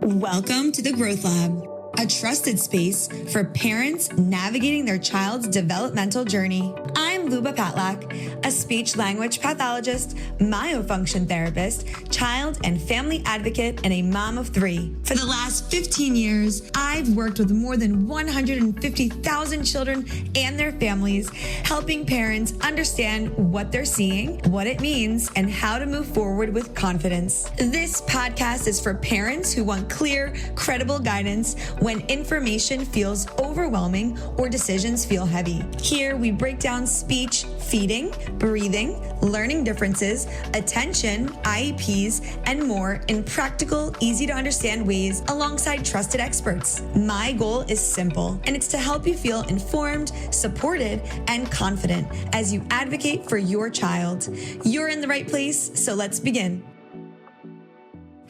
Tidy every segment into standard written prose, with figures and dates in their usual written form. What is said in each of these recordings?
Welcome to the Growth Lab, a trusted space for parents navigating their child's developmental journey. I'm Luba Patlakh, a speech-language pathologist, myofunction therapist, child and family advocate, and a mom of three. For the last 15 years, I've worked with more than 150,000 children and their families, helping parents understand what they're seeing, what it means, and how to move forward with confidence. This podcast is for parents who want clear, credible guidance when information feels overwhelming or decisions feel heavy. Here, we break down speech, feeding, breathing, learning differences, attention, IEPs, and more in practical, easy to understand ways alongside trusted experts. My goal is simple, and it's to help you feel informed, supported, and confident as you advocate for your child. You're in the right place, so let's begin.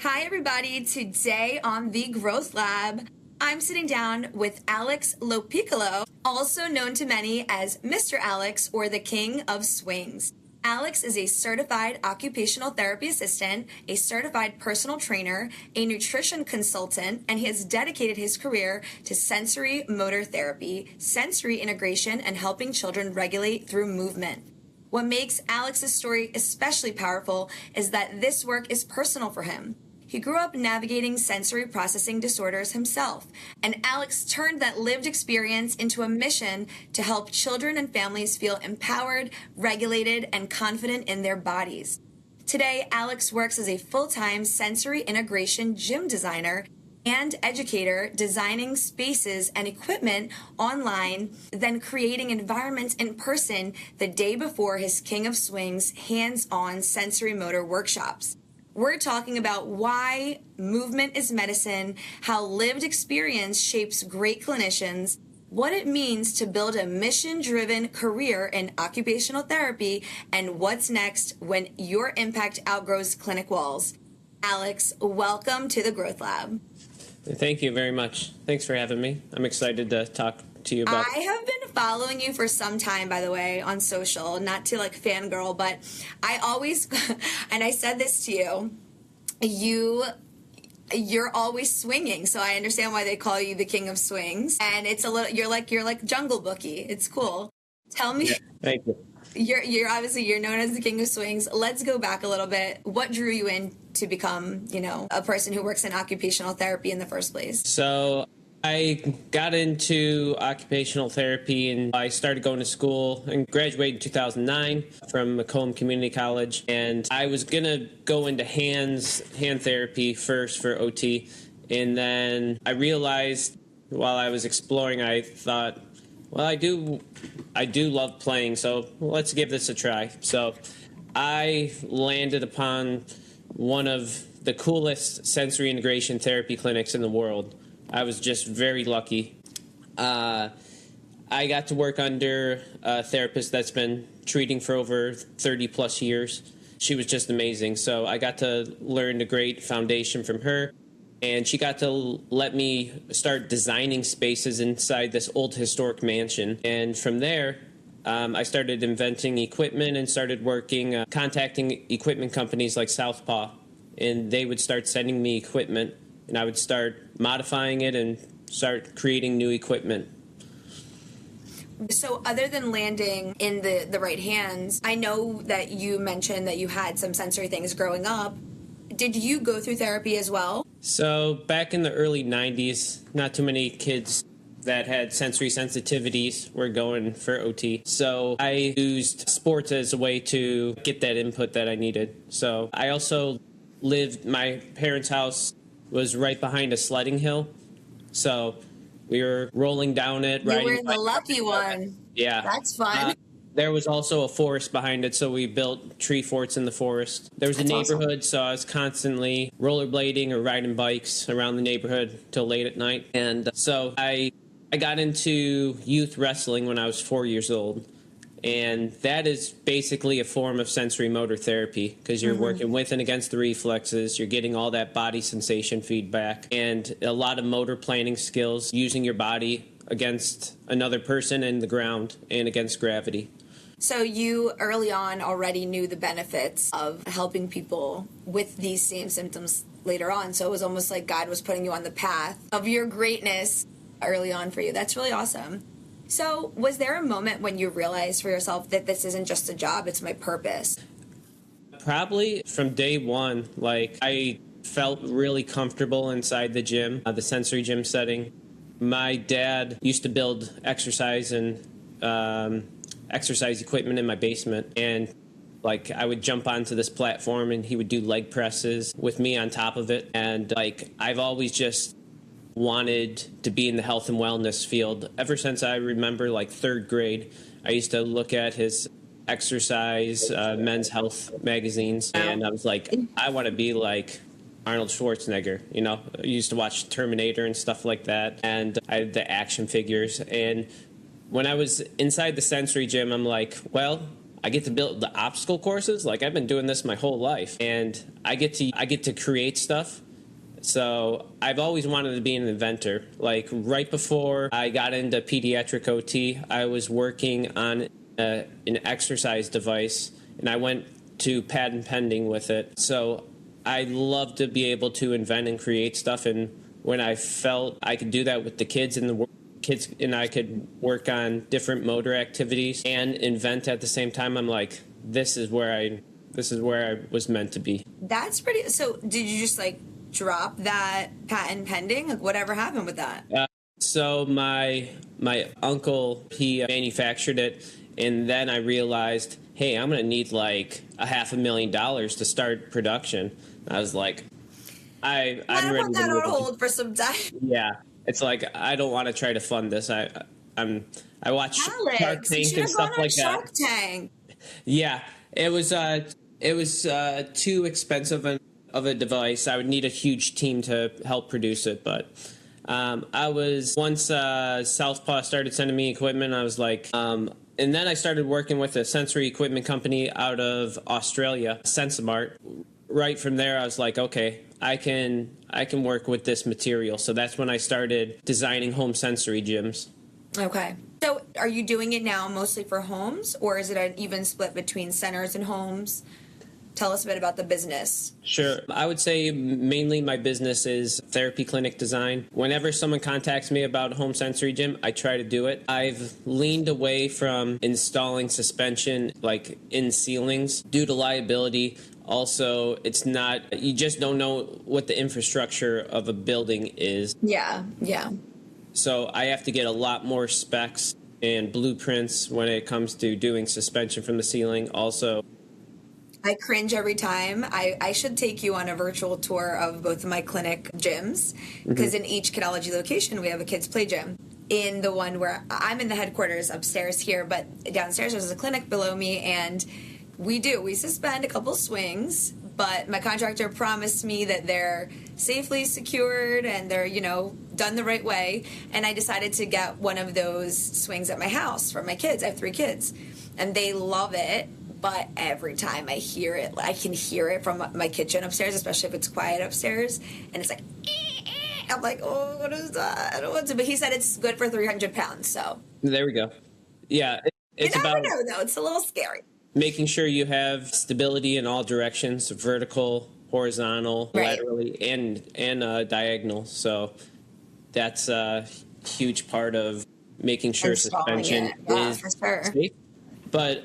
Hi, everybody. Today on the Growth Lab, I'm sitting down with Alex Lopiccolo, also known to many as Mr. Alex or the King of Swings. Alex is a certified occupational therapy assistant, a certified personal trainer, a nutrition consultant, and he has dedicated his career to sensory motor therapy, sensory integration, and helping children regulate through movement. What makes Alex's story especially powerful is that this work is personal for him. He grew up navigating sensory processing disorders himself, and Alex turned that lived experience into a mission to help children and families feel empowered, regulated, and confident in their bodies. Today, Alex works as a full-time sensory integration gym designer and educator, designing spaces and equipment online, then creating environments in person the day before his King of Swings hands-on sensory motor workshops. We're talking about why movement is medicine, how lived experience shapes great clinicians, what it means to build a mission-driven career in occupational therapy, and what's next when your impact outgrows clinic walls. Alex, welcome to the Growth Lab. Thank you very much. Thanks for having me. I'm excited to talk to you about. I have been following you for some time, by the way, on social, not to like fangirl, but I always, and I said this to you, you're always swinging, so I understand why they call you the King of Swings, and it's a little, you're like Jungle Bookie. It's cool. Tell me. Yeah, thank you. You're obviously, you're known as the King of Swings. Let's go back a little bit. What drew you in to become, a person who works in occupational therapy in the first place? So I got into occupational therapy and I started going to school and graduated in 2009 from Macomb Community College. And I was going to go into hand therapy first for OT. And then I realized while I was exploring, I thought, well, I do love playing, so let's give this a try. So I landed upon one of the coolest sensory integration therapy clinics in the world. I was just very lucky. I got to work under a therapist that's been treating for over 30 plus years. She was just amazing. So I got to learn a great foundation from her. And she got to let me start designing spaces inside this old historic mansion. And from there, I started inventing equipment and started working, contacting equipment companies like Southpaw. And they would start sending me equipment. And I would start modifying it and start creating new equipment. So other than landing in the right hands, I know that you mentioned that you had some sensory things growing up. Did you go through therapy as well? So back in the early 90s, not too many kids that had sensory sensitivities were going for OT. So I used sports as a way to get that input that I needed. So I also my parents' house was right behind a sledding hill. So we were rolling down it. You were the lucky one. Yeah. That's fun. There was also a forest behind it, so we built tree forts in the forest. There was a neighborhood, so I was constantly rollerblading or riding bikes around the neighborhood till late at night. And so I got into youth wrestling when I was 4 years old. And that is basically a form of sensory motor therapy because you're working with and against the reflexes. You're getting all that body sensation feedback and a lot of motor planning skills, using your body against another person and the ground and against gravity. So you early on already knew the benefits of helping people with these same symptoms later on. So it was almost like God was putting you on the path of your greatness early on for you. That's really awesome. So was there a moment when you realized for yourself that this isn't just a job, it's my purpose? Probably from day one. Like, I felt really comfortable inside the gym, the sensory gym setting. My dad used to build exercise and exercise equipment in my basement, and like I would jump onto this platform and he would do leg presses with me on top of it. And like, I've always just wanted to be in the health and wellness field. Ever since I remember like third grade, I used to look at his exercise, men's health magazines, and I was like, I want to be like Arnold Schwarzenegger. You know, I used to watch Terminator and stuff like that, and I had the action figures. And when I was inside the sensory gym, I'm like, well, I get to build the obstacle courses. Like, I've been doing this my whole life, and I get to create stuff. So I've always wanted to be an inventor. Like, right before I got into pediatric OT, I was working on an exercise device, and I went to patent pending with it. So I love to be able to invent and create stuff, and when I felt I could do that with the kids and I could work on different motor activities and invent at the same time, I'm like, this is where I was meant to be. That's pretty. So did you just like drop that patent pending? Like, whatever happened with that? So my uncle, he manufactured it, and then I realized, hey, I'm going to need like $500,000 to start production. I was like, I'm ready put that on hold for some time. Yeah, it's like, I don't want to try to fund this. I watch Shark Tank and stuff like that. Shark Tank. Yeah, it was too expensive of a device. I would need a huge team to help produce it, but I was once Southpaw started sending me equipment. I was like, and then I started working with a sensory equipment company out of Australia, Sensimart. Right from there, I was like, okay, I can work with this material. So that's when I started designing home sensory gyms. Okay. So are you doing it now mostly for homes, or is it an even split between centers and homes? Tell us a bit about the business. Sure. I would say mainly my business is therapy clinic design. Whenever someone contacts me about a home sensory gym, I try to do it. I've leaned away from installing suspension like in ceilings due to liability. Also, it's not, you just don't know what the infrastructure of a building is. Yeah. So I have to get a lot more specs and blueprints when it comes to doing suspension from the ceiling. Also, I cringe every time. I should take you on a virtual tour of both of my clinic gyms, because in each Kidology location, we have a kids' play gym. In the one where I'm in the headquarters upstairs here, but downstairs there's a clinic below me, and we suspend a couple swings, but my contractor promised me that they're safely secured and they're, done the right way. And I decided to get one of those swings at my house for my kids. I have 3 kids, and they love it. But every time I hear it, I can hear it from my kitchen upstairs, especially if it's quiet upstairs. And it's like, I'm like, oh, what is that? I don't want to. But he said it's good for 300 pounds. So there we go. Yeah, it's you never about know, though. It's a little scary. Making sure you have stability in all directions, vertical, horizontal, laterally, and diagonal. So that's a huge part of making sure suspension is safe. But,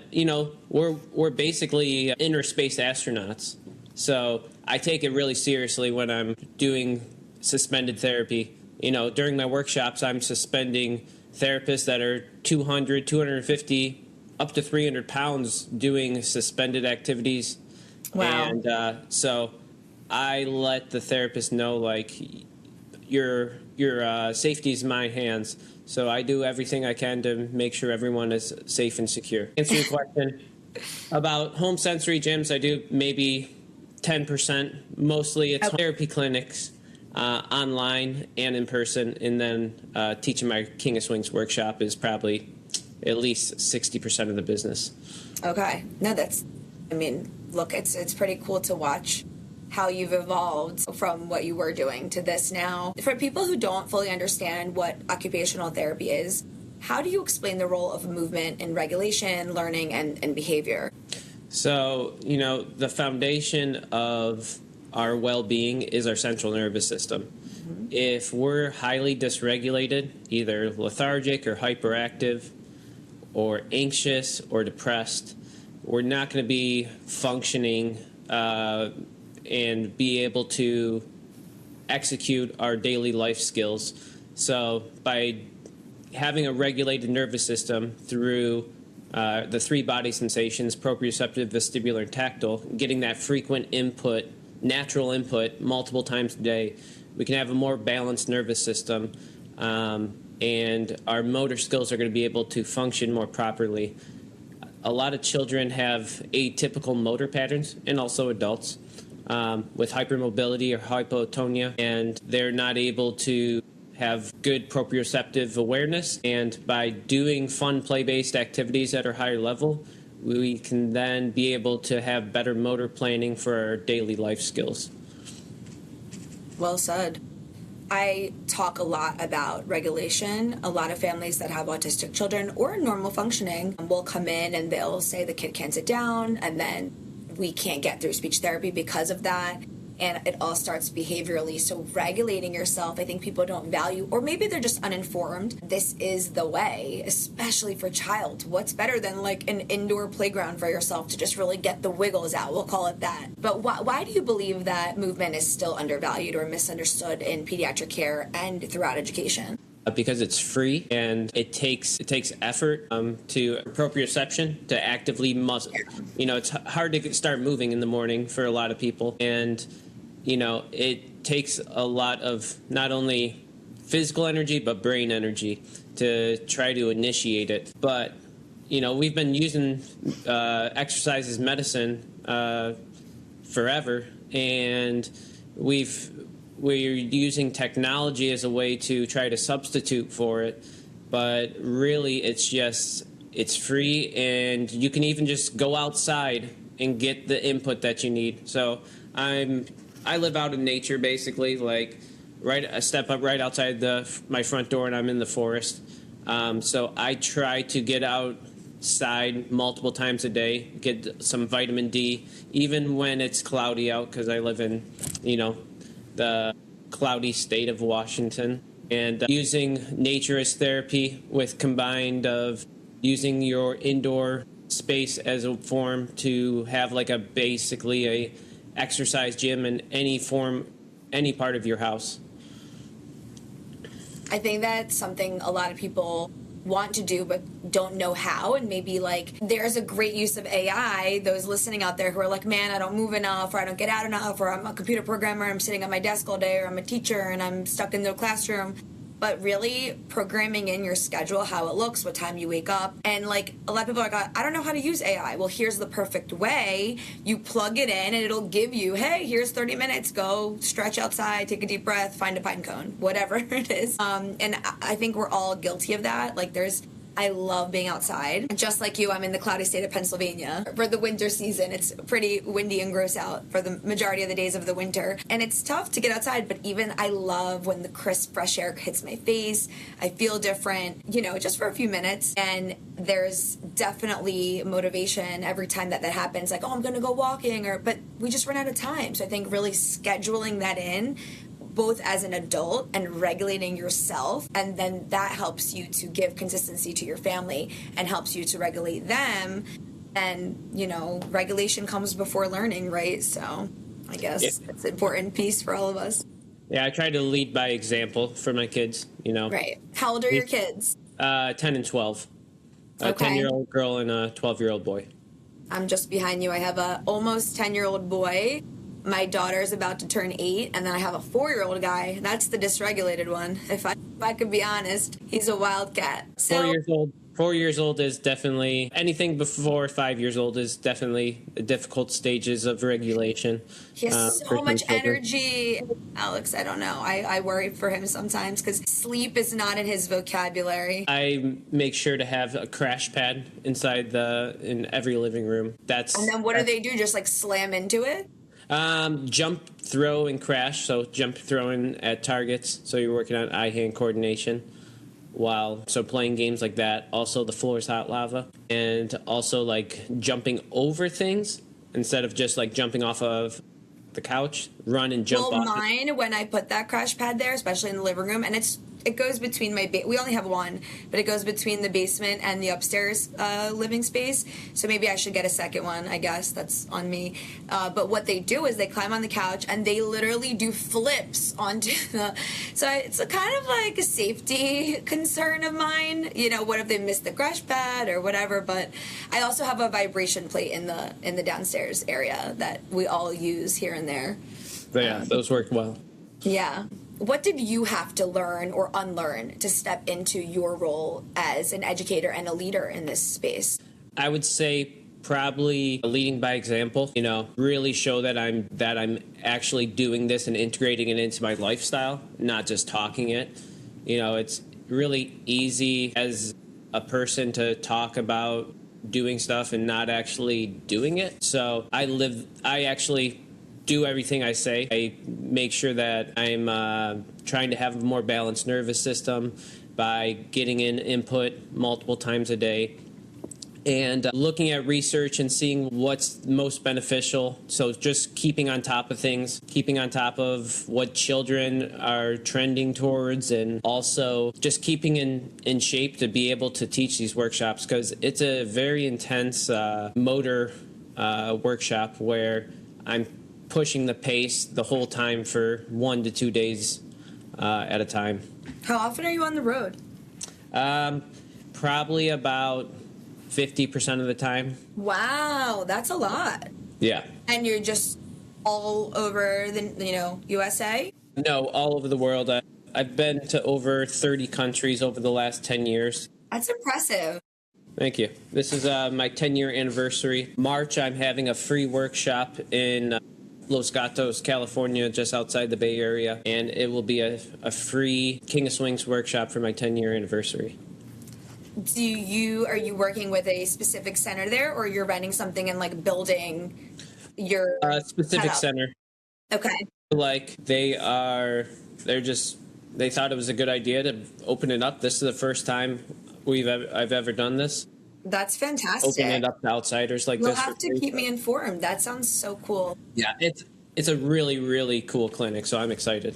we're basically inner space astronauts. So I take it really seriously when I'm doing suspended therapy. During my workshops, I'm suspending therapists that are 200, 250, up to 300 pounds doing suspended activities. Wow. And so I let the therapist know, like, your safety is in my hands. So I do everything I can to make sure everyone is safe and secure. Answer your question about home sensory gyms, I do maybe 10%. Mostly it's therapy clinics, online and in person. And then teaching my King of Swings workshop is probably at least 60% of the business. Okay. No, look, it's pretty cool to watch how you've evolved from what you were doing to this now. For people who don't fully understand what occupational therapy is, how do you explain the role of movement in regulation, learning, and behavior? So, the foundation of our well-being is our central nervous system. Mm-hmm. If we're highly dysregulated, either lethargic or hyperactive or anxious or depressed, we're not going to be functioning and be able to execute our daily life skills. So by having a regulated nervous system through the three body sensations, proprioceptive, vestibular, and tactile, getting that frequent input, natural input multiple times a day, we can have a more balanced nervous system, and our motor skills are going to be able to function more properly. A lot of children have atypical motor patterns, and also adults, with hypermobility or hypotonia, and they're not able to have good proprioceptive awareness. And by doing fun play-based activities at a higher level, we can then be able to have better motor planning for our daily life skills. Well said. I talk a lot about regulation. A lot of families that have autistic children or normal functioning will come in and they'll say the kid can't sit down, and then we can't get through speech therapy because of that. And it all starts behaviorally. So regulating yourself, I think people don't value, or maybe they're just uninformed. This is the way, especially for child. What's better than like an indoor playground for yourself to just really get the wiggles out? We'll call it that. But why do you believe that movement is still undervalued or misunderstood in pediatric care and throughout education? Because it's free, and it takes effort to proprioception to actively muscle. You know, it's hard to start moving in the morning for a lot of people, and you know, it takes a lot of not only physical energy but brain energy to try to initiate it. But you know, we've been using exercise as medicine forever, and we're using technology as a way to try to substitute for it, but really it's free, and you can even just go outside and get the input that you need. So I live out in nature, basically, like I step up right outside my front door and I'm in the forest. So I try to get outside multiple times a day, get some vitamin D, even when it's cloudy out, because I live in, you know, the cloudy state of Washington, and using nature as therapy with combined of using your indoor space as a form to have like basically a exercise gym in any part of your house. I think that's something a lot of people want to do but don't know how, and maybe like there's a great use of AI. Those listening out there who are like, man, I don't move enough, or I don't get out enough, or I'm a computer programmer, I'm sitting at my desk all day, or I'm a teacher and I'm stuck in the classroom. But really programming in your schedule how it looks, what time you wake up. And like a lot of people are like, I don't know how to use AI. Well, here's the perfect way. You plug it in and it'll give you, hey, here's 30 minutes, go stretch outside, take a deep breath, find a pine cone, whatever it is. And I think we're all guilty of that. Like I love being outside. Just like you, I'm in the cloudy state of Pennsylvania. For the winter season, it's pretty windy and gross out for the majority of the days of the winter. And it's tough to get outside, but even I love when the crisp, fresh air hits my face. I feel different, you know, just for a few minutes. And there's definitely motivation every time that happens. Like, oh, I'm going to go walking, but we just run out of time. So I think really scheduling that in, both as an adult and regulating yourself, and then that helps you to give consistency to your family and helps you to regulate them. And you know, regulation comes before learning, right? So I guess it's an important piece for all of us. Yeah, I try to lead by example for my kids, you know. Right. How old are your kids? 10 and 12. A Okay. 10-year-old girl and a 12-year-old boy. I'm just behind you. I have a almost 10-year-old boy. My daughter's about to turn 8, and then I have a 4-year-old guy. That's the dysregulated one. If I could be honest, he's a wildcat. So 4 years old. 4 years old is definitely, anything before 5 years old is definitely the difficult stages of regulation. He has for so some much children. energy. Alex, I don't know. I worry for him sometimes because sleep is not in his vocabulary. I make sure to have a crash pad in every living room. And then what do they do? Just like slam into it? Jump, throw, and crash. So jump throwing at targets. So you're working on eye-hand coordination. Playing games like that. Also, the floor is hot lava. And also, like, jumping over things instead of just, like, jumping off of the couch, run and jump well, off. mine, when I put that crash pad there, especially in the living room, and it goes between we only have one, but it goes between the basement and the upstairs living space. So maybe I should get a second one, I guess. That's on me. But what they do is they climb on the couch and they literally do flips onto so it's a kind of like a safety concern of mine. You know, what if they miss the crash pad or whatever? But I also have a vibration plate in the downstairs area that we all use here and there. Yeah, those work well. Yeah. What did you have to learn or unlearn to step into your role as an educator and a leader in this space? I would say probably leading by example, you know, really show that I'm actually doing this and integrating it into my lifestyle, not just talking it. You know, it's really easy as a person to talk about doing stuff and not actually doing it. So I actually do everything I say. I make sure that I'm trying to have a more balanced nervous system by getting in input multiple times a day and looking at research and seeing what's most beneficial. So just keeping on top of things, keeping on top of what children are trending towards, and also just keeping in shape to be able to teach these workshops, because it's a very intense motor workshop where I'm pushing the pace the whole time for 1 to 2 days at a time. How often are you on the road? Probably about 50% of the time. Wow, that's a lot. Yeah. And you're just all over the USA? No, all over the world. I've been to over 30 countries over the last 10 years. That's impressive. Thank you. This is my 10-year anniversary. March, I'm having a free workshop in Los Gatos, California, just outside the Bay Area, and it will be a free King of Swings workshop for my 10-year anniversary. Are you working with a specific center there, or you're renting something and like building your specific setup? center? Okay. Like they thought it was a good idea to open it up. This is the first time I've ever done this. That's fantastic. Open it up to outsiders like You'll this. You'll have to keep me informed. That sounds so cool. Yeah, it's a really, really cool clinic, so I'm excited.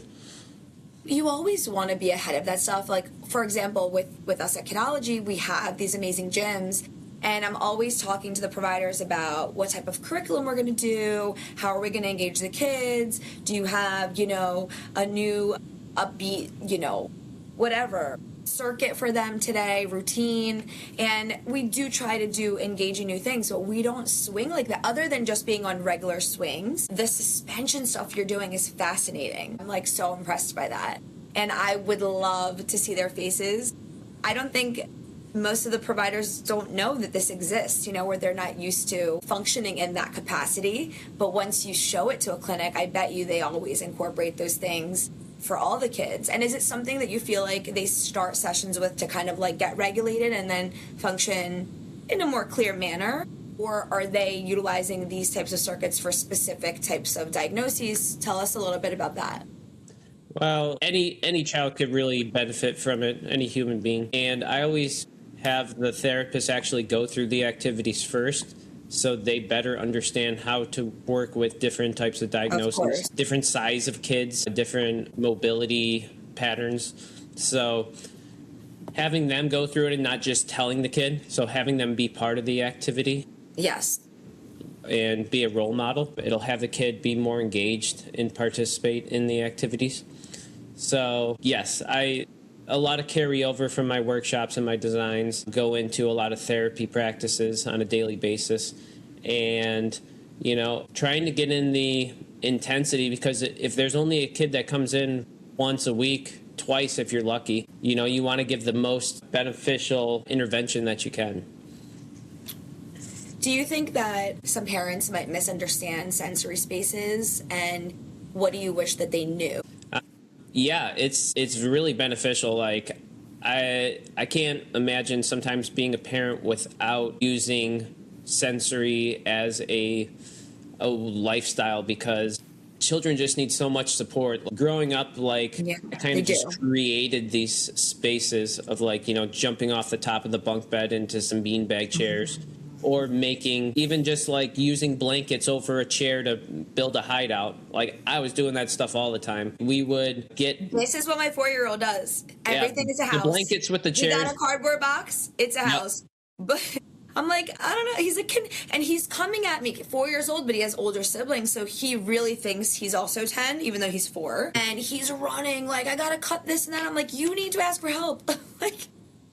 You always want to be ahead of that stuff. Like, for example, with us at Kidology, we have these amazing gyms, and I'm always talking to the providers about what type of curriculum we're going to do, how are we going to engage the kids, do you have, a new upbeat, whatever circuit for them today, routine. And we do try to do engaging new things, but we don't swing like that other than just being on regular swings. The suspension stuff you're doing is fascinating. I'm like so impressed by that, and I would love to see their faces. I don't think most of the providers don't know that this exists, where they're not used to functioning in that capacity. But once you show it to a clinic, I bet you they always incorporate those things for all the kids. And is it something that you feel like they start sessions with to kind of like get regulated and then function in a more clear manner? Or are they utilizing these types of circuits for specific types of diagnoses? Tell us a little bit about that. Well, any child could really benefit from it, any human being. And I always have the therapist actually go through the activities first, so they better understand how to work with different types of diagnoses, different size of kids, different mobility patterns. So having them go through it and not just telling the kid, so having them be part of the activity. Yes. And be a role model. It'll have the kid be more engaged and participate in the activities. So yes, a lot of carryover from my workshops and my designs go into a lot of therapy practices on a daily basis. And, trying to get in the intensity, because if there's only a kid that comes in once a week, twice if you're lucky, you want to give the most beneficial intervention that you can. Do you think that some parents might misunderstand sensory spaces, and what do you wish that they knew? Yeah, it's really beneficial. Like, I can't imagine sometimes being a parent without using sensory as a lifestyle, because children just need so much support. Growing up, I kind of just created these spaces of jumping off the top of the bunk bed into some beanbag chairs or making, even just like using blankets over a chair to build a hideout. Like, I was doing that stuff all the time. We would get... This is what my 4-year-old does. Everything is a house. The blankets with the chairs. He got a cardboard box. It's a house. But I'm like, I don't know. He's a kid. And he's coming at me, 4 years old, but he has older siblings. So he really thinks he's also 10, even though he's 4. And he's running like, I got to cut this and that. I'm like, you need to ask for help. Like,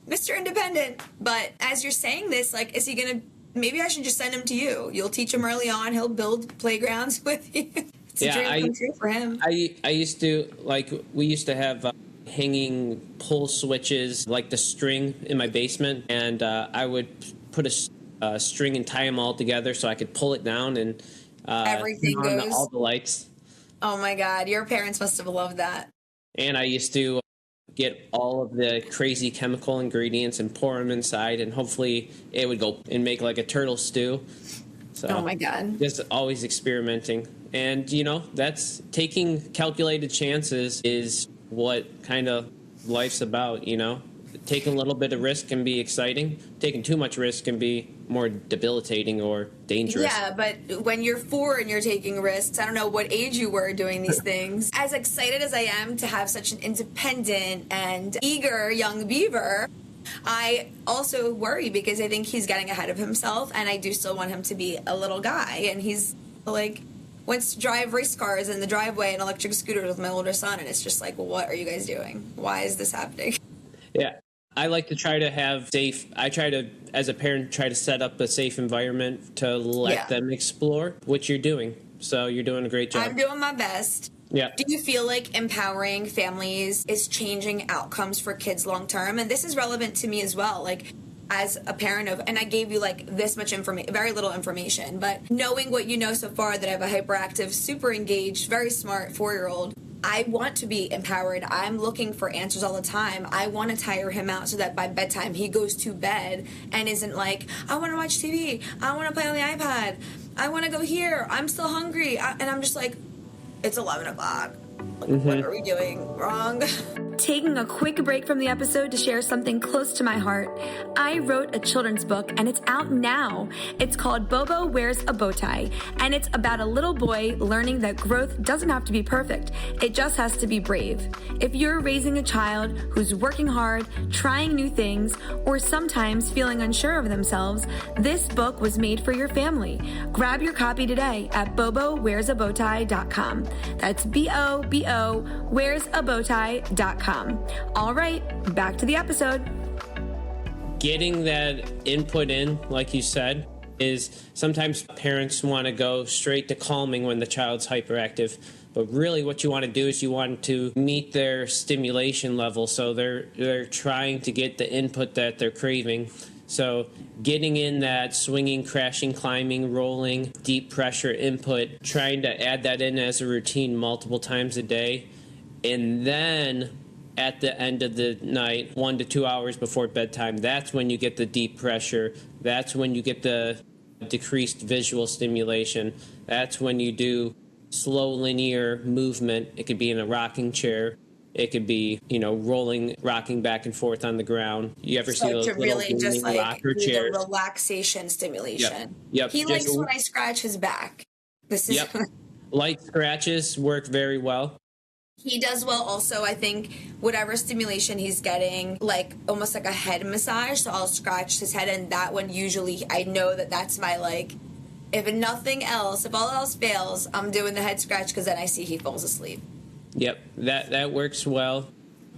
Mr. Independent. But as you're saying this, like, is he going to... Maybe I should just send him to you. You'll teach him early on. He'll build playgrounds with you. It's a dream come true for him. I used to, like, we used to have hanging pull switches, like the string in my basement. And I would put a string and tie them all together so I could pull it down and everything turn on goes. all the lights. Oh, my God. Your parents must have loved that. And I used to get all of the crazy chemical ingredients and pour them inside, and hopefully it would go and make like a turtle stew. So, oh my God. Just always experimenting. And, you know, that's taking calculated chances is what kind of life's about, you know. Taking a little bit of risk can be exciting. Taking too much risk can be more debilitating or dangerous. Yeah, but when you're 4 and you're taking risks, I don't know what age you were doing these things. As excited as I am to have such an independent and eager young beaver, I also worry because I think he's getting ahead of himself, and I do still want him to be a little guy. And he's like, wants to drive race cars in the driveway and electric scooters with my older son, and it's just like, well, what are you guys doing? Why is this happening? Yeah. I like to try to have I try to, as a parent, try to set up a safe environment to let them explore, which you're doing. So you're doing a great job. I'm doing my best. Yeah. Do you feel like empowering families is changing outcomes for kids long term? And this is relevant to me as well. Like, as a parent of, and I gave you like this much information, very little information, but knowing what you know so far, that I have a hyperactive, super engaged, very smart 4-year-old, I want to be empowered. I'm looking for answers all the time. I want to tire him out so that by bedtime he goes to bed and isn't like, I want to watch TV. I want to play on the iPad. I want to go here. I'm still hungry. And I'm just like, it's 11 o'clock. What are we doing wrong? Taking a quick break from the episode to share something close to my heart. I wrote a children's book and it's out now. It's called Bobo Wears a Bow Tie, and it's about a little boy learning that growth doesn't have to be perfect. It just has to be brave. If you're raising a child who's working hard, trying new things, or sometimes feeling unsure of themselves, this book was made for your family. Grab your copy today at bobowearsabowtie.com. That's BOBO wearsabowtie.com. All right, back to the episode. Getting that input in, like you said, is sometimes parents want to go straight to calming when the child's hyperactive. But really what you want to do is you want to meet their stimulation level. So they're trying to get the input that they're craving. So getting in that swinging, crashing, climbing, rolling, deep pressure input, trying to add that in as a routine multiple times a day. And then at the end of the night, 1 to 2 hours before bedtime, that's when you get the deep pressure. That's when you get the decreased visual stimulation. That's when you do slow linear movement. It could be in a rocking chair. It could be, rocking back and forth on the ground. You ever see those little really just like rocker do chairs? The relaxation stimulation. Yep. He likes when I scratch his back. This is Light scratches work very well. He does well also, I think, whatever stimulation he's getting, like almost like a head massage. So I'll scratch his head, and that one usually, I know that that's my, like, if nothing else, if all else fails, I'm doing the head scratch because then I see he falls asleep. Yep, that works well.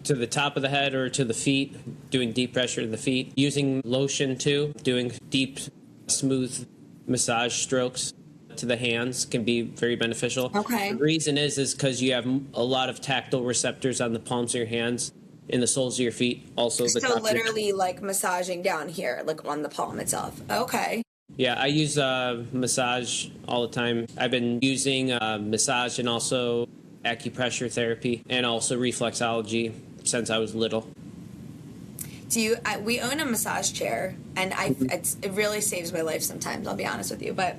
To the top of the head or to the feet, doing deep pressure to the feet. Using lotion too, doing deep, smooth massage strokes to the hands can be very beneficial. Okay. The reason is because you have a lot of tactile receptors on the palms of your hands, in the soles of your feet, also the top. So literally like massaging down here, like on the palm itself. Okay. Yeah, I use massage all the time. I've been using massage and also acupressure therapy and also reflexology since I was little. We own a massage chair, and it really saves my life sometimes, I'll be honest with you. But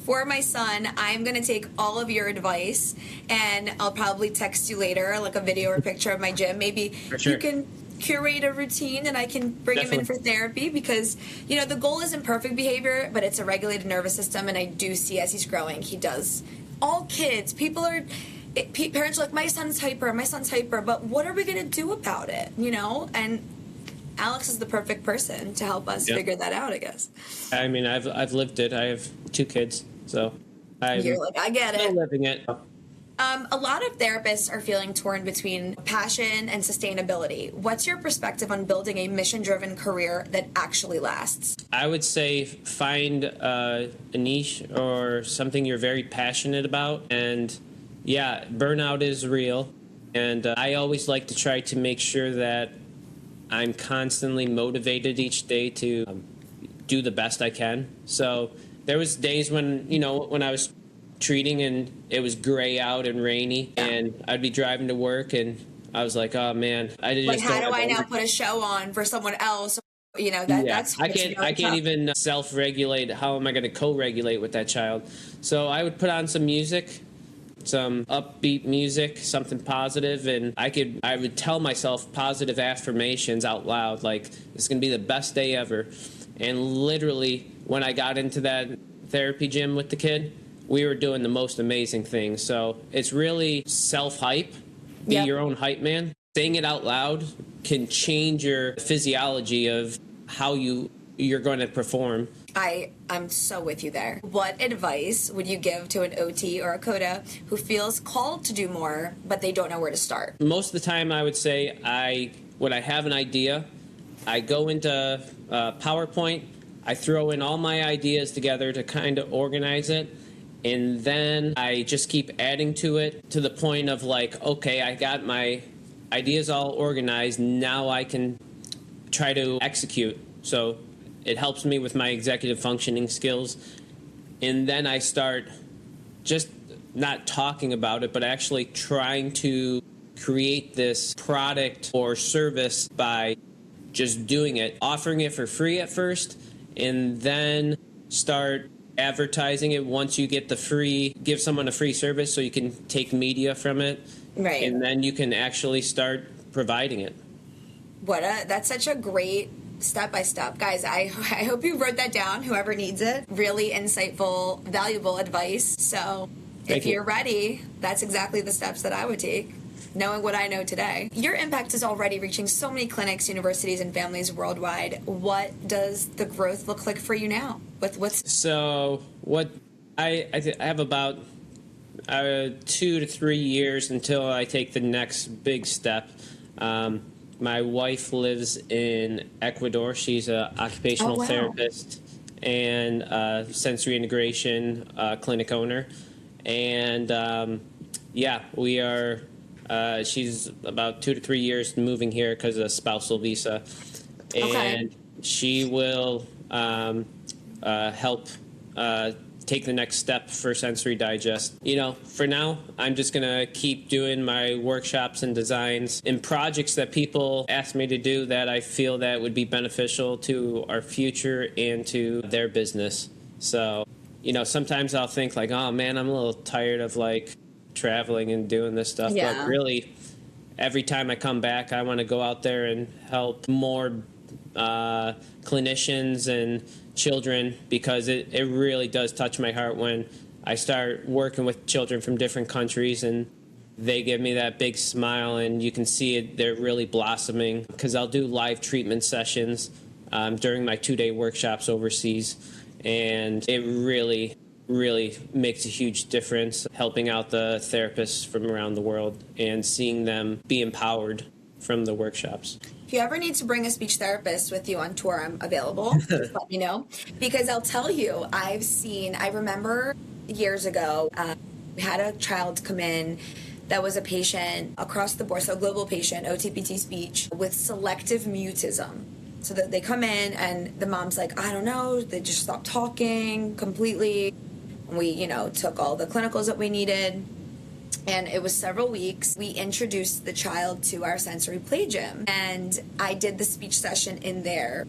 for my son, I'm going to take all of your advice, and I'll probably text you later, like a video or picture of my gym. Maybe For sure. you can curate a routine and I can bring him in for therapy, because, you know, the goal isn't perfect behavior, but it's a regulated nervous system. And I do see as he's growing, he does. All kids, parents are like, my son's hyper, but what are we going to do about it, you know? And Alex is the perfect person to help us figure that out, I guess. I mean, I've lived it. I have 2 kids, so You're like, I get it. living it. A lot of therapists are feeling torn between passion and sustainability. What's your perspective on building a mission-driven career that actually lasts? I would say find a niche or something you're very passionate about. And yeah, burnout is real. And I always like to try to make sure that I'm constantly motivated each day to do the best I can. So there was days when I was treating and it was gray out and rainy, and I'd be driving to work and I was like, oh man, I just like, how do I now put a show on for someone else? You know, that's I can't even self-regulate. How am I going to co-regulate with that child? So I would put on some music, some upbeat music, something positive, and I would tell myself positive affirmations out loud, like, it's going to be the best day ever. And literally, when I got into that therapy gym with the kid, we were doing the most amazing things. So it's really self-hype. Be your own hype man. Saying it out loud can change your physiology of how you're going to perform. I'm so with you there. What advice would you give to an OT or a CODA who feels called to do more, but they don't know where to start? Most of the time, I would say when I have an idea, I go into PowerPoint, I throw in all my ideas together to kind of organize it, and then I just keep adding to it to the point of like, okay, I got my ideas all organized, now I can try to execute. So it helps me with my executive functioning skills. And then I start just not talking about it, but actually trying to create this product or service by just doing it, offering it for free at first, and then start advertising it once you get give someone a free service so you can take media from it. Right. And then you can actually start providing it. That's such a great step-by-step. Guys, I hope you wrote that down, whoever needs it. Really insightful, valuable advice. So if you're ready, that's exactly the steps that I would take, knowing what I know today. Your impact is already reaching so many clinics, universities, and families worldwide. What does the growth look like for you now? So what I have about 2 to 3 years until I take the next big step. My wife lives in Ecuador. She's an occupational therapist and sensory integration clinic owner. And we are, she's about 2 to 3 years moving here because of a spousal visa. And she will help take the next step for Sensory Digest. For now, I'm just going to keep doing my workshops and designs and projects that people ask me to do that I feel that would be beneficial to our future and to their business. So, sometimes I'll think like, oh man, I'm a little tired of like traveling and doing this stuff. Yeah. But really, every time I come back, I want to go out there and help more clinicians and children, because it really does touch my heart when I start working with children from different countries and they give me that big smile and you can see it, they're really blossoming, because I'll do live treatment sessions during my 2-day workshops overseas, and it really makes a huge difference helping out the therapists from around the world and seeing them be empowered from the workshops. If you ever need to bring a speech therapist with you on tour, I'm available. Just let me know. Because I'll tell you, I remember years ago, we had a child come in that was a patient across the board, so a global patient, OTPT speech, with selective mutism. So that they come in and the mom's like, I don't know, they just stopped talking completely. We, took all the clinicals that we needed. And it was several weeks. We introduced the child to our sensory play gym. And I did the speech session in there.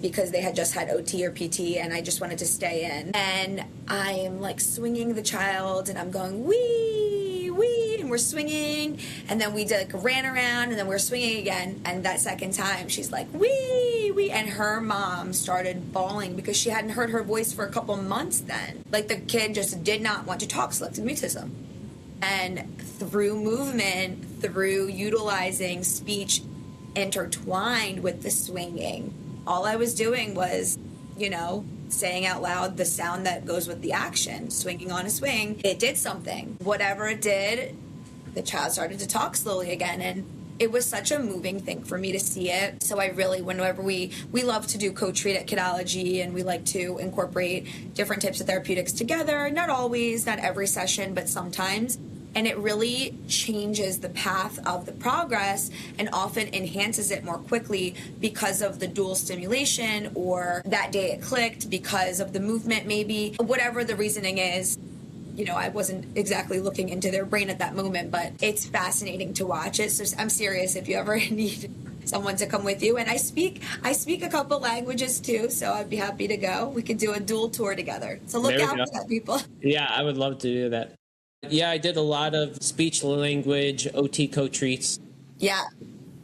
because they had just had OT or PT, and I just wanted to stay in. And I am like swinging the child, and I'm going, wee, wee, and we're swinging. And then we like ran around, and then we're swinging again. And that second time, she's like, wee, wee. And her mom started bawling because she hadn't heard her voice for a couple months then. Like the kid just did not want to talk, selective mutism. And through movement, through utilizing speech intertwined with the swinging, all I was doing was, saying out loud the sound that goes with the action, swinging on a swing. It did something. Whatever it did, the child started to talk slowly again. And it was such a moving thing for me to see it. So I really, whenever we love to do co-treat at Kidology, and we like to incorporate different types of therapeutics together. Not always, not every session, but sometimes. And it really changes the path of the progress and often enhances it more quickly because of the dual stimulation, or that day it clicked because of the movement, maybe. Whatever the reasoning is, I wasn't exactly looking into their brain at that moment, but it's fascinating to watch it. So I'm serious if you ever need someone to come with you. And I speak a couple languages too, so I'd be happy to go. We could do a dual tour together. So look out for that, people. Yeah, I would love to do that. Yeah, I did a lot of speech language OT co-treats. Yeah.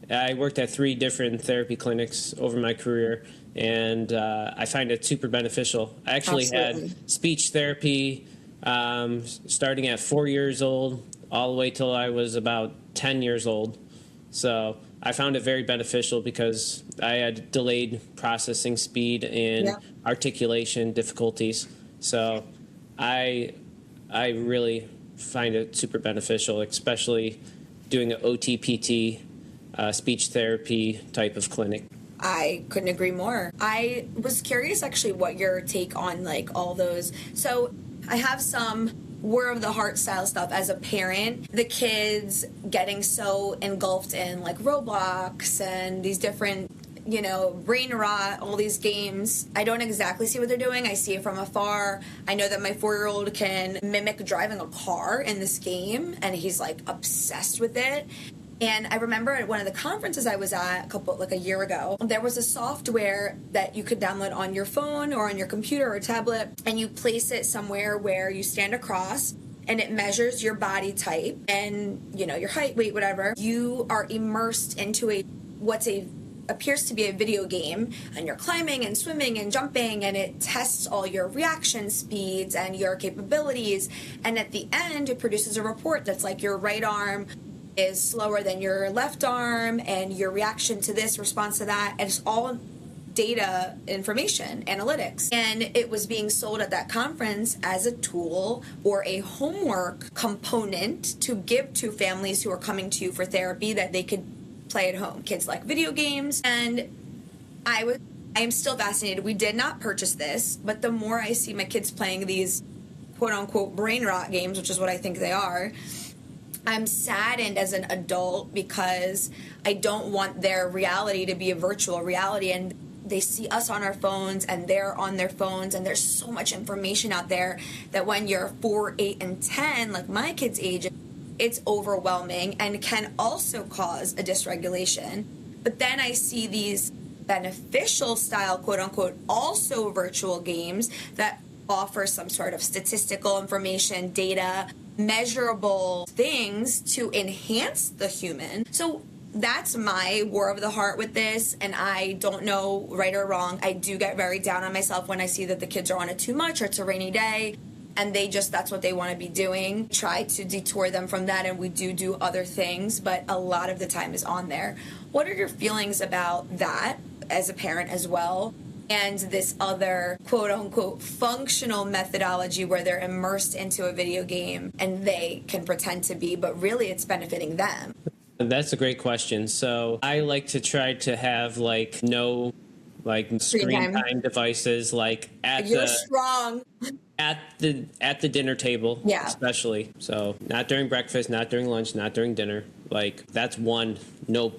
I worked at 3 different therapy clinics over my career, and I find it super beneficial. I actually had speech therapy starting at 4 years old all the way till I was about 10 years old. So I found it very beneficial because I had delayed processing speed and articulation difficulties. So I really find it super beneficial, especially doing an OTPT speech therapy type of clinic. I couldn't agree more. I was curious actually what your take on like all those. So I have some war of the heart style stuff as a parent. The kids getting so engulfed in like Roblox and these different brain rot, all these games. I don't exactly see what they're doing. I see it from afar. I know that my 4-year-old can mimic driving a car in this game, and he's like obsessed with it. And I remember at one of the conferences I was at a year ago, there was a software that you could download on your phone or on your computer or tablet, and you place it somewhere where you stand across, and it measures your body type and, your height, weight, whatever. You are immersed into appears to be a video game, and you're climbing and swimming and jumping, and it tests all your reaction speeds and your capabilities. And at the end, it produces a report that's like your right arm is slower than your left arm, and your reaction to this, response to that, and it's all data, information, analytics. And it was being sold at that conference as a tool or a homework component to give to families who are coming to you for therapy that they could play at home. Kids like video games, and I am still fascinated. We did not purchase this, but the more I see my kids playing these quote unquote brain rot games, which is what I think they are, I'm saddened as an adult because I don't want their reality to be a virtual reality, and they see us on our phones and they're on their phones, and there's so much information out there that when you're 4, 8, and 10, like my kids' age, it's overwhelming and can also cause a dysregulation. But then I see these beneficial style, quote unquote, also virtual games that offer some sort of statistical information, data, measurable things to enhance the human. So that's my war of the heart with this, and I don't know right or wrong. I do get very down on myself when I see that the kids are on it too much, or it's a rainy day and that's what they want to be doing. Try to detour them from that, and we do other things, but a lot of the time is on there. What are your feelings about that as a parent as well? And this other quote unquote functional methodology where they're immersed into a video game and they can pretend to be, but really it's benefiting them. That's a great question. So I like to try to have no screen time devices You're strong. at the dinner table, especially. So not during breakfast, not during lunch, not during dinner. That's one no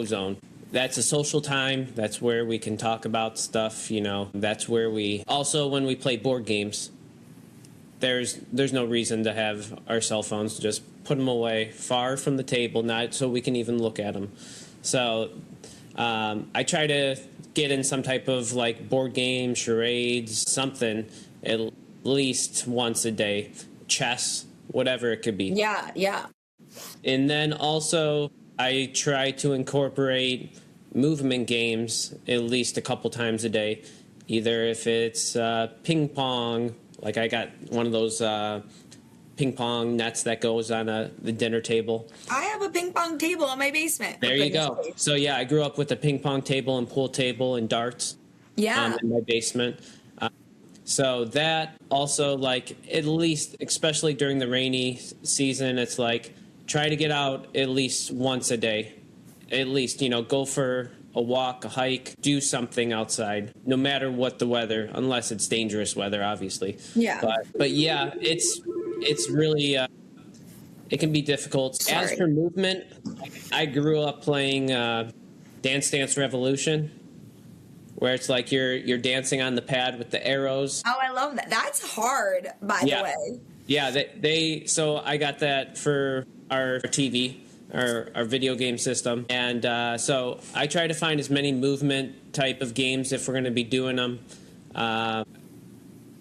zone. That's a social time. That's where we can talk about stuff, That's where when we play board games, there's no reason to have our cell phones. Just put them away, far from the table, not so we can even look at them. So I try to get in some type of like board game, charades, something at least once a day, chess, whatever it could be. Yeah. And then also I try to incorporate movement games at least a couple times a day, either if it's ping pong, like I got one of those ping pong nets that goes on the dinner table. I have a ping pong table in my basement. There you go. So yeah, I grew up with a ping pong table and pool table and darts. Yeah. In my basement. So that also, like, at least, especially during the rainy season, it's like try to get out at least once a day. At least, go for a walk, a hike, do something outside, no matter what the weather, unless it's dangerous weather, obviously. Yeah. But yeah, it's really, it can be difficult. Sorry. As for movement, I grew up playing Dance Dance Revolution, where it's like you're dancing on the pad with the arrows. Oh, I love that. That's hard, by the way. Yeah, so I got that for our TV, our video game system. And so I try to find as many movement type of games if we're going to be doing them.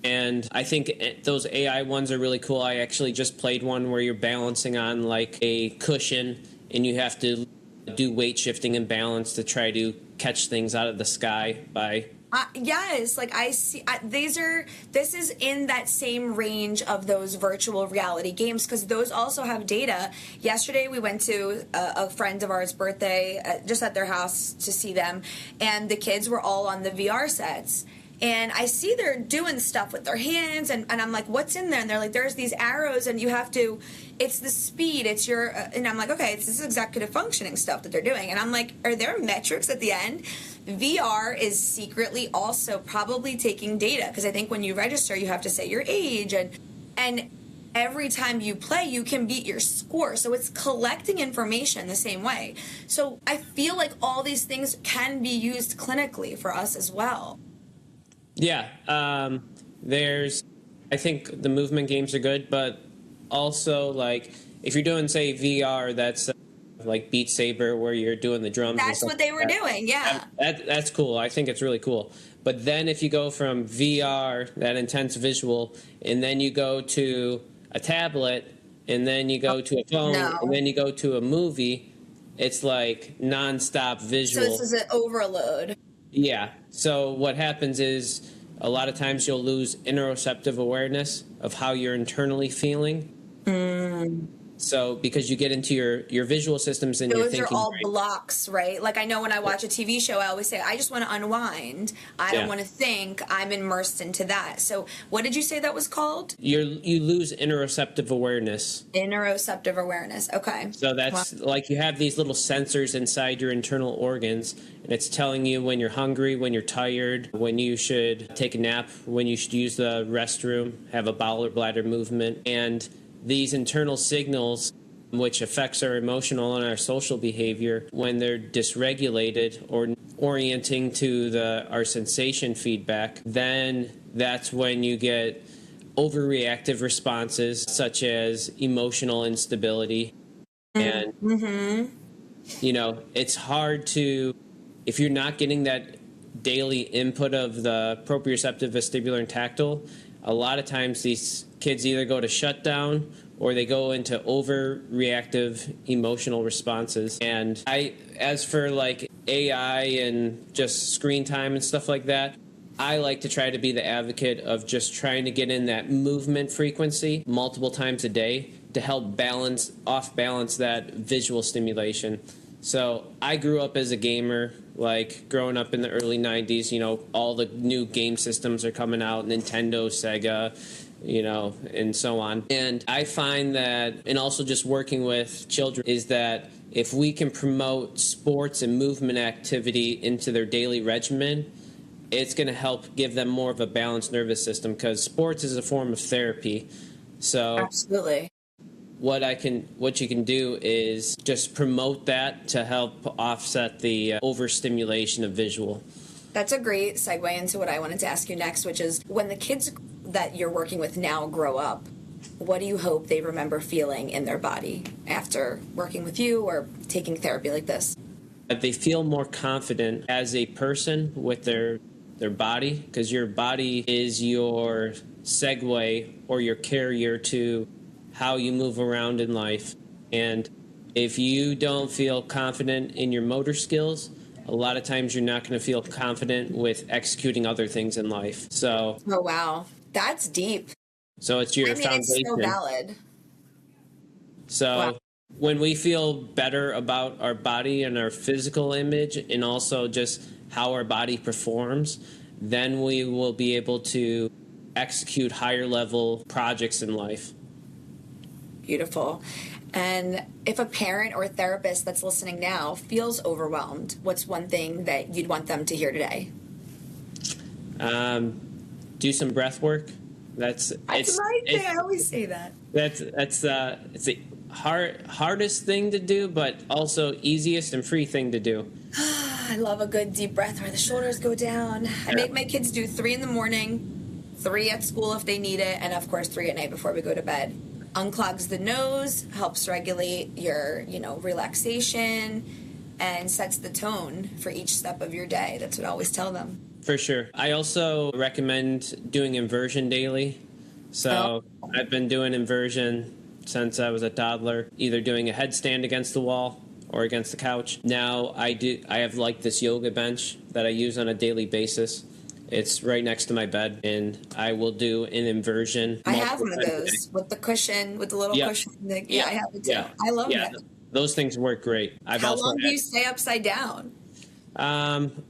And I think those AI ones are really cool. I actually just played one where you're balancing on like a cushion and you have to do weight shifting and balance to try to catch things out of the sky by... Yes, like I see, this is in that same range of those virtual reality games because those also have data. Yesterday we went to a friend of ours' birthday, just at their house to see them, and the kids were all on the VR sets. And I see they're doing stuff with their hands, and I'm like, what's in there? And they're like, there's these arrows, and you have to, it's the speed, it's your, and I'm like, okay, it's this executive functioning stuff that they're doing. And I'm like, are there metrics at the end? VR is secretly also probably taking data, because I think when you register, you have to say your age, and every time you play, you can beat your score. So it's collecting information the same way. So I feel like all these things can be used clinically for us as well. Yeah, I think the movement games are good, but also, like, if you're doing, say, VR, that's like Beat Saber, where you're doing the drums. That's what they were doing, yeah. That's cool. I think it's really cool. But then if you go from VR, that intense visual, and then you go to a tablet, and then you go to a phone, and then you go to a movie, it's like nonstop visual. So this is an overload. Yeah. So what happens is a lot of times you'll lose interoceptive awareness of how you're internally feeling. So because you get into your visual systems and you're thinking... Those are all blocks, right? Like I know when I watch a TV show, I always say, I just want to unwind. I don't want to think. I'm immersed into that. So what did you say that was called? You lose interoceptive awareness. Interoceptive awareness. Okay. So that's like you have these little sensors inside your internal organs, and it's telling you when you're hungry, when you're tired, when you should take a nap, when you should use the restroom, have a bowel or bladder movement. And these internal signals, which affects our emotional and our social behavior, when they're dysregulated or orienting to our sensation feedback, then that's when you get overreactive responses such as emotional instability. And, it's hard to, if you're not getting that daily input of the proprioceptive, vestibular, and tactile, a lot of times these kids either go to shutdown or they go into overreactive emotional responses. And as for like AI and just screen time and stuff like that, I like to try to be the advocate of just trying to get in that movement frequency multiple times a day to help off balance that visual stimulation. So I grew up as a gamer, like growing up in the early 90s, all the new game systems are coming out, Nintendo, Sega, and so on. And I find that, and also just working with children, is that if we can promote sports and movement activity into their daily regimen, it's going to help give them more of a balanced nervous system, because sports is a form of therapy. So absolutely. What you can do is just promote that to help offset the overstimulation of visual. That's a great segue into what I wanted to ask you next, which is when the kids that you're working with now grow up, what do you hope they remember feeling in their body after working with you or taking therapy like this? they feel more confident as a person with their body, because your body is your segue or your carrier to how you move around in life. And if you don't feel confident in your motor skills, a lot of times you're not going to feel confident with executing other things in life. So, oh wow, that's deep. So it's your foundation. It's so valid. So wow. When we feel better about our body and our physical image, and also just how our body performs, then we will be able to execute higher level projects in life. Beautiful. And if a parent or a therapist that's listening now feels overwhelmed, what's one thing that you'd want them to hear today? Do some breath work. That's my thing. I always say that. It's the hardest thing to do, but also easiest and free thing to do. I love a good deep breath where the shoulders go down. I make my kids do 3 in the morning, 3 at school if they need it, and of course 3 at night before we go to bed. Unclogs the nose, helps regulate your, relaxation, and sets the tone for each step of your day. That's what I always tell them. For sure. I also recommend doing inversion daily. So I've been doing inversion since I was a toddler, either doing a headstand against the wall or against the couch. Now I have like this yoga bench that I use on a daily basis. It's right next to my bed, and I will do an inversion. I have one of those with the cushion, with the little cushion. I have it too. Yeah. I love that. Those things work great. How long do you stay upside down?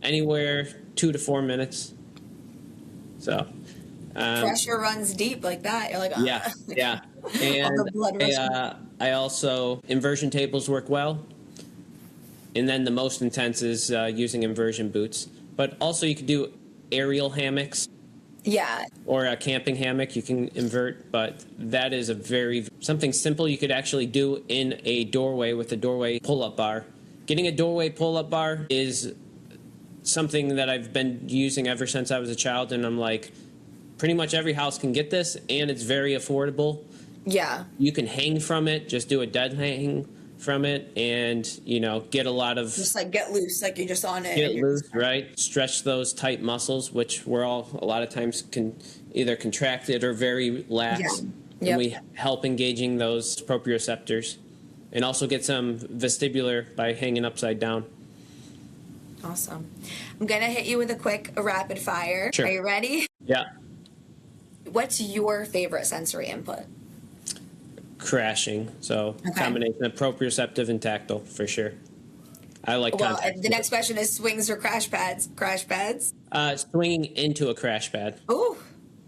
Anywhere 2 to 4 minutes. So pressure runs deep like that. You're like, oh. Yeah. And I also, inversion tables work well. And then the most intense is using inversion boots. But also you could do aerial hammocks. Yeah. Or a camping hammock you can invert, but that is something simple you could actually do in a doorway with a doorway pull-up bar. Getting a doorway pull-up bar is something that I've been using ever since I was a child, and I'm like, pretty much every house can get this, and it's very affordable. Yeah. You can hang from it, just do a dead hang from it, and, get a lot of... Just get loose, you're just on it. Get loose, right? Stretch those tight muscles, which we're all, a lot of times, can either contracted or very lax. Yeah. Yep. And we help engaging those proprioceptors. And also get some vestibular by hanging upside down. Awesome. I'm going to hit you with a quick rapid fire. Sure. Are you ready? Yeah. What's your favorite sensory input? Crashing. So combination of proprioceptive and tactile, for sure. I like contact. The next question is swings or crash pads? Crash pads? Swinging into a crash pad. Ooh.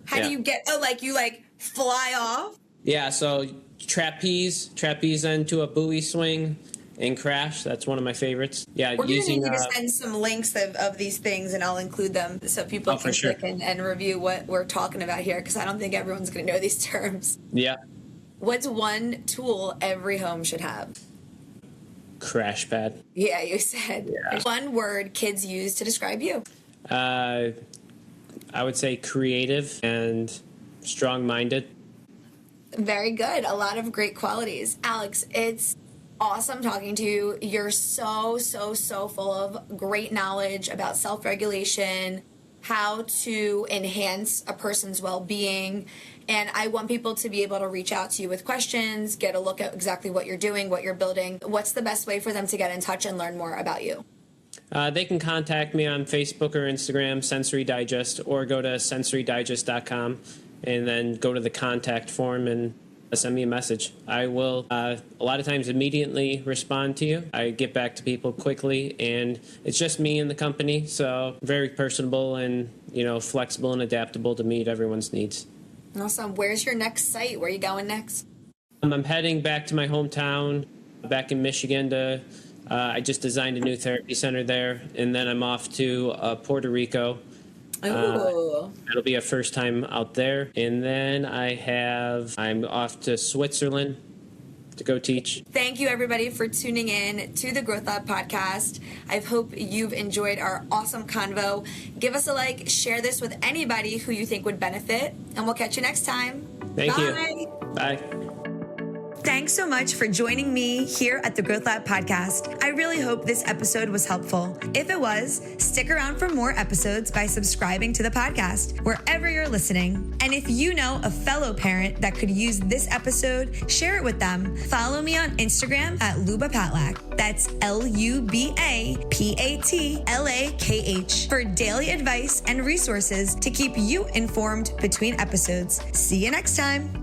How do you get... Oh, you fly off? Yeah, so trapeze into a buoy swing and crash. That's one of my favorites. Yeah, we're going to need you to send some links of these things, and I'll include them so people can click and review what we're talking about here, because I don't think everyone's going to know these terms. Yeah. What's one tool every home should have? Crash pad. Yeah, you said. Yeah. One word kids use to describe you. I would say creative and strong-minded. Very good. A lot of great qualities. Alex, it's awesome talking to you. You're so full of great knowledge about self-regulation, how to enhance a person's well-being. And I want people to be able to reach out to you with questions, get a look at exactly what you're doing, what you're building. What's the best way for them to get in touch and learn more about you? They can contact me on Facebook or Instagram, Sensory Digest, or go to sensorydigest.com and then go to the contact form and send me a message. I will, a lot of times, immediately respond to you. I get back to people quickly, and it's just me and the company, so very personable and, flexible and adaptable to meet everyone's needs. Awesome. Where's your next site? Where are you going next? I'm heading back to my hometown, back in Michigan. I just designed a new therapy center there, and then I'm off to Puerto Rico. It'll be a first time out there. And then I'm off to Switzerland to go teach. Thank you, everybody, for tuning in to the Growth Lab podcast. I hope you've enjoyed our awesome convo. Give us a like, share this with anybody who you think would benefit, and we'll catch you next time. Thank Bye. you. Bye. Thanks so much for joining me here at the Growth Lab podcast. I really hope this episode was helpful. If it was, stick around for more episodes by subscribing to the podcast wherever you're listening. And if you know a fellow parent that could use this episode, share it with them. Follow me on Instagram at Luba Patlakh. That's LubaPatlakh for daily advice and resources to keep you informed between episodes. See you next time.